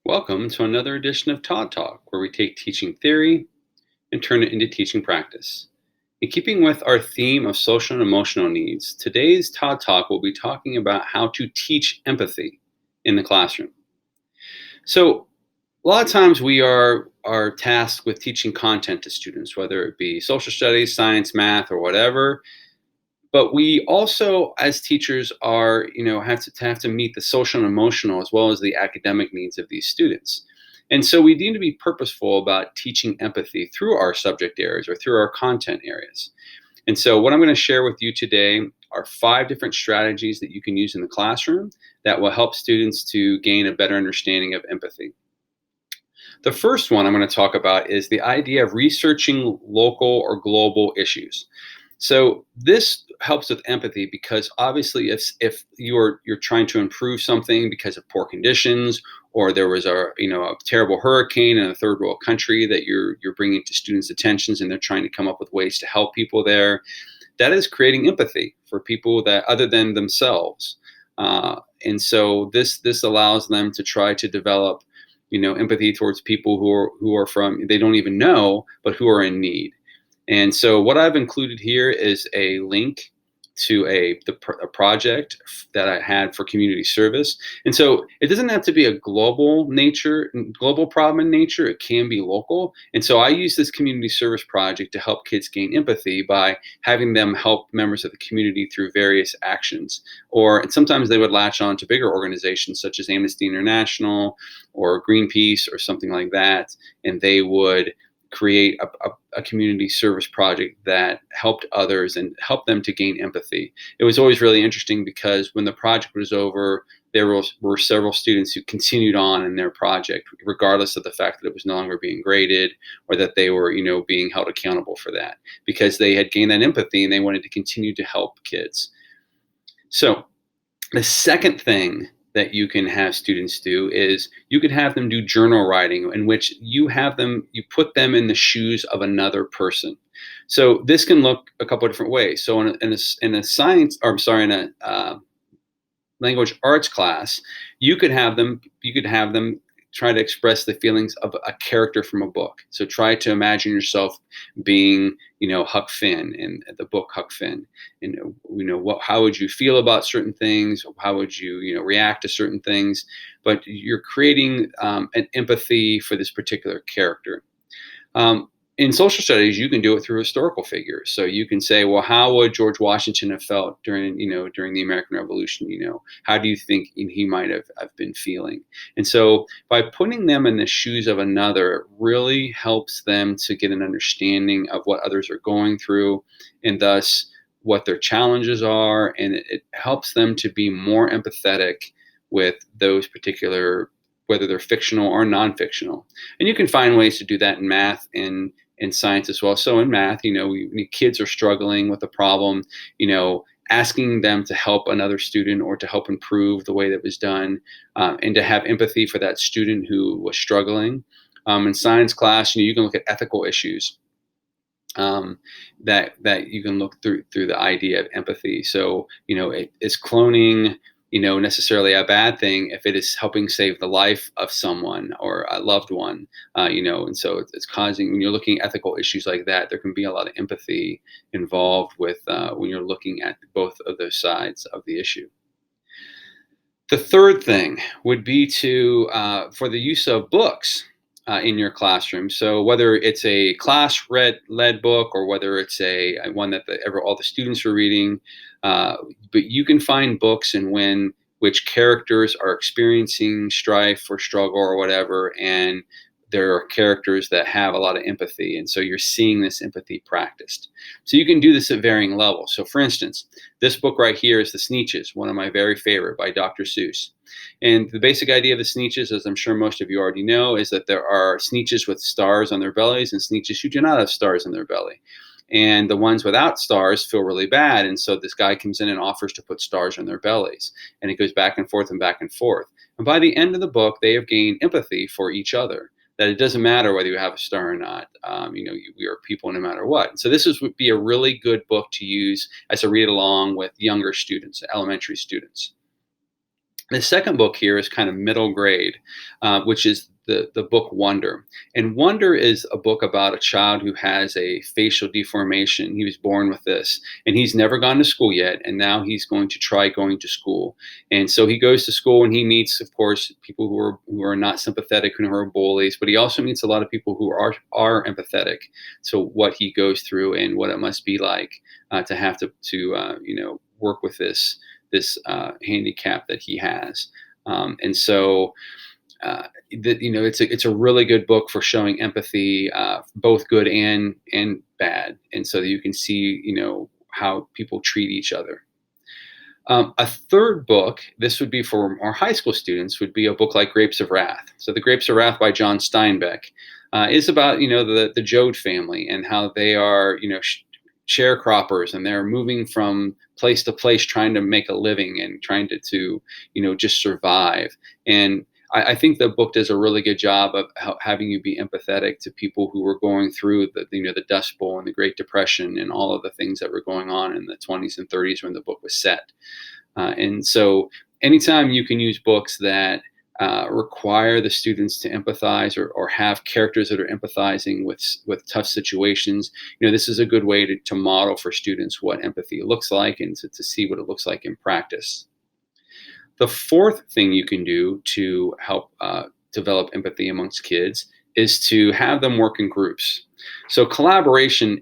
Welcome to another edition of Todd Talk, where we take teaching theory and turn it into teaching practice. In keeping with our theme of social and emotional needs, today's Todd Talk will be talking about how to teach empathy in the classroom. So, a lot of times we are tasked with teaching content to students, whether it be social studies, science, math, or whatever. But we also, as teachers, are have to meet the social and emotional as well as the academic needs of these students. And so we need to be purposeful about teaching empathy through our subject areas or through our content areas. And so what I'm going to share with you today are 5 different strategies that you can use in the classroom that will help students to gain a better understanding of empathy. The first one I'm going to talk about is the idea of researching local or global issues. So this helps with empathy because obviously if you're trying to improve something because of poor conditions, or there was a terrible hurricane in a third world country that you're bringing to students' attentions, and they're trying to come up with ways to help people there, that is creating empathy for people that other than themselves. And so this allows them to try to develop empathy towards people who are from they don't even know, but who are in need. And so what I've included here is a link to a project that I had for community service. And so it doesn't have to be a global problem in nature. It can be local. And so I use this community service project to help kids gain empathy by having them help members of the community through various actions. And sometimes they would latch on to bigger organizations such as Amnesty International or Greenpeace or something like that, and they would create a community service project that helped others and helped them to gain empathy. It was always really interesting because when the project was over, there were several students who continued on in their project, regardless of the fact that it was no longer being graded or that they were, being held accountable for that, because they had gained that empathy and they wanted to continue to help kids. So the second thing that you can have students do is you could have them do journal writing, in which you put them in the shoes of another person. So this can look a couple of different ways. So in a science, or I'm sorry, in a language arts class, you could have them try to express the feelings of a character from a book. So try to imagine yourself being, Huck Finn in the book Huck Finn. And how would you feel about certain things? How would you, react to certain things? But you're creating an empathy for this particular character. In social studies, you can do it through historical figures. So you can say, well, how would George Washington have felt during the American Revolution? How do you think he might have been feeling? And so by putting them in the shoes of another, it really helps them to get an understanding of what others are going through, and thus what their challenges are. And it helps them to be more empathetic with those particular, whether they're fictional or non-fictional. And you can find ways to do that in math and in science as well. So in math, when kids are struggling with a problem, asking them to help another student or to help improve the way that was done, and to have empathy for that student who was struggling. In science class, you can look at ethical issues, that you can look through the idea of empathy. So, is cloning, necessarily a bad thing if it is helping save the life of someone or a loved one, and so it's causing, when you're looking at ethical issues like that, there can be a lot of empathy involved with when you're looking at both of those sides of the issue. The third thing would be to for the use of books in your classroom. So whether it's a class led book or whether it's a one that all the students are reading, but you can find books and when which characters are experiencing strife or struggle or whatever, and there are characters that have a lot of empathy, and so you're seeing this empathy practiced. So you can do this at varying levels. So for instance, this book right here is The Sneetches, one of my very favorite, by Dr. Seuss. And the basic idea of the Sneetches, as I'm sure most of you already know, is that there are Sneetches with stars on their bellies and Sneetches who do not have stars on their belly. And the ones without stars feel really bad. And so this guy comes in and offers to put stars on their bellies. And it goes back and forth and back and forth. And by the end of the book, they have gained empathy for each other, that it doesn't matter whether you have a star or not. We are people no matter what. So would be a really good book to use as a read along with younger students, elementary students. The second book here is kind of middle grade, which is the book Wonder. And Wonder is a book about a child who has a facial deformation. He was born with this, and he's never gone to school yet. And now he's going to try going to school. And so he goes to school, and he meets, of course, people who are not sympathetic and who are bullies. But he also meets a lot of people who are empathetic to what he goes through and what it must be like to have to work with this handicap that he has. And so, it's a really good book for showing empathy, both good and bad, and so that you can see how people treat each other. A third book, this would be for more high school students, would be a book like Grapes of Wrath. So, The Grapes of Wrath by John Steinbeck is about the Joad family and how they are sharecroppers, and they're moving from place to place trying to make a living and trying to just survive. And I think the book does a really good job of having you be empathetic to people who were going through the Dust Bowl and the Great Depression and all of the things that were going on in the 20s and 30s when the book was set. And so, anytime you can use books that require the students to empathize, or have characters that are empathizing with tough situations, this is a good way to model for students what empathy looks like, and to see what it looks like in practice. The fourth thing you can do to help develop empathy amongst kids is to have them work in groups. So collaboration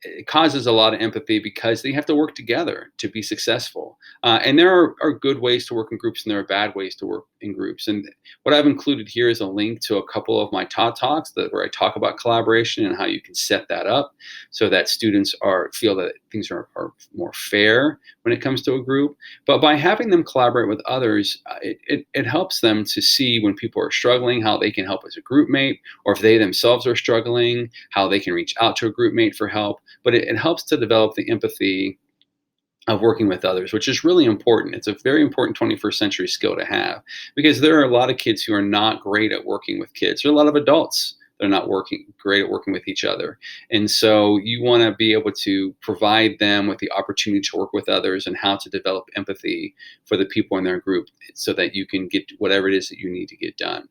it causes a lot of empathy because they have to work together to be successful. And there are good ways to work in groups, and there are bad ways to work in groups. And what I've included here is a link to a couple of my Todd Talks where I talk about collaboration and how you can set that up so that students feel that things are more fair when it comes to a group. But by having them collaborate with others, it helps them to see when people are struggling, how they can help as a group mate, or if they themselves are struggling, how they can reach out to a group mate for help. But it helps to develop the empathy of working with others, which is really important. It's a very important 21st century skill to have, because there are a lot of kids who are not great at working with kids. There are a lot of adults that are not great at working with each other. And so you want to be able to provide them with the opportunity to work with others and how to develop empathy for the people in their group so that you can get whatever it is that you need to get done.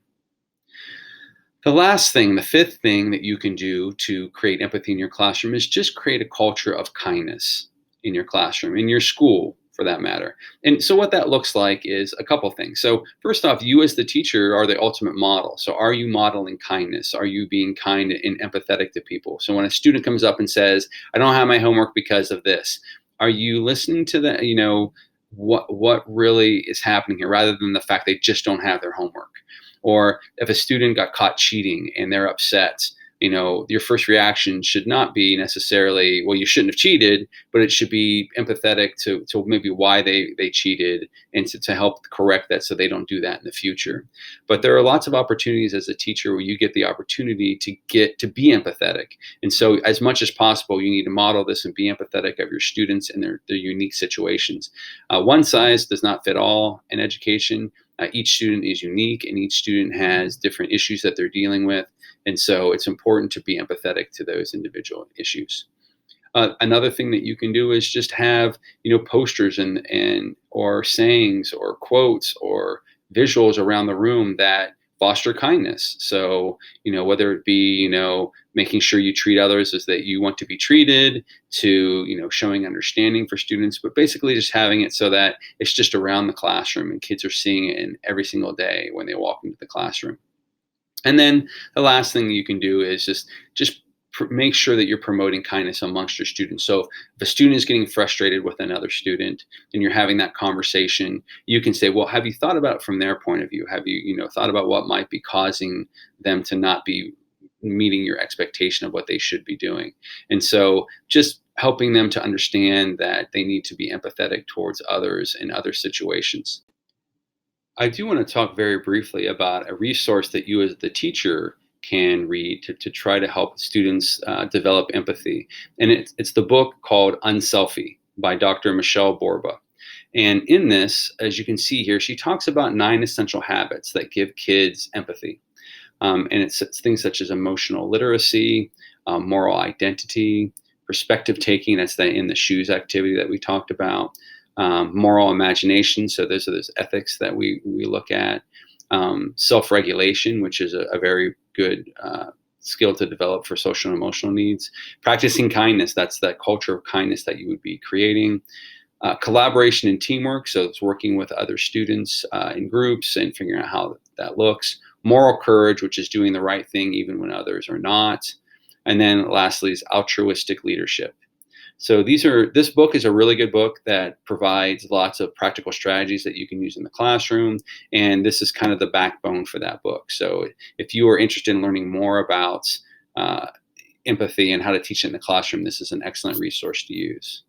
The fifth thing that you can do to create empathy in your classroom is just create a culture of kindness in your classroom, in your school for that matter. And so what that looks like is a couple things. So first off, you as the teacher are the ultimate model. So are you modeling kindness? Are you being kind and empathetic to people? So when a student comes up and says, I don't have my homework because of this, are you listening to what really is happening here, rather than the fact they just don't have their homework? Or if a student got caught cheating and they're upset, your first reaction should not be necessarily, well, you shouldn't have cheated, but it should be empathetic to maybe why they cheated, and to help correct that so they don't do that in the future. But there are lots of opportunities as a teacher where you get the opportunity to be empathetic. And so as much as possible, you need to model this and be empathetic of your students and their unique situations. One size does not fit all in education. Each student is unique, and each student has different issues that they're dealing with. And so it's important to be empathetic to those individual issues. Another thing that you can do is just have, posters and or sayings or quotes or visuals around the room that foster kindness. So, whether it be, making sure you treat others as that you want to be treated, to, showing understanding for students, but basically just having it so that it's just around the classroom and kids are seeing it in every single day when they walk into the classroom. And then the last thing you can do is just make sure that you're promoting kindness amongst your students. So if a student is getting frustrated with another student and you're having that conversation, you can say, well, have you thought about it from their point of view? Have you, thought about what might be causing them to not be meeting your expectation of what they should be doing? And so just helping them to understand that they need to be empathetic towards others in other situations. I do want to talk very briefly about a resource that you as the teacher can read to try to help students develop empathy. And it's the book called Unselfie by Dr. Michelle Borba. And in this, as you can see here, she talks about 9 essential habits that give kids empathy. And it's things such as emotional literacy, moral identity, perspective taking, that's the in the shoes activity that we talked about, moral imagination. So those are those ethics that we look at. Self-regulation, which is a very good skill to develop for social and emotional needs. Practicing kindness, that's that culture of kindness that you would be creating. Collaboration and teamwork, so it's working with other students in groups and figuring out how that looks. Moral courage, which is doing the right thing even when others are not. And then lastly is altruistic leadership. So this book is a really good book that provides lots of practical strategies that you can use in the classroom. And this is kind of the backbone for that book. So if you are interested in learning more about uh, empathy and how to teach it in the classroom, this is an excellent resource to use.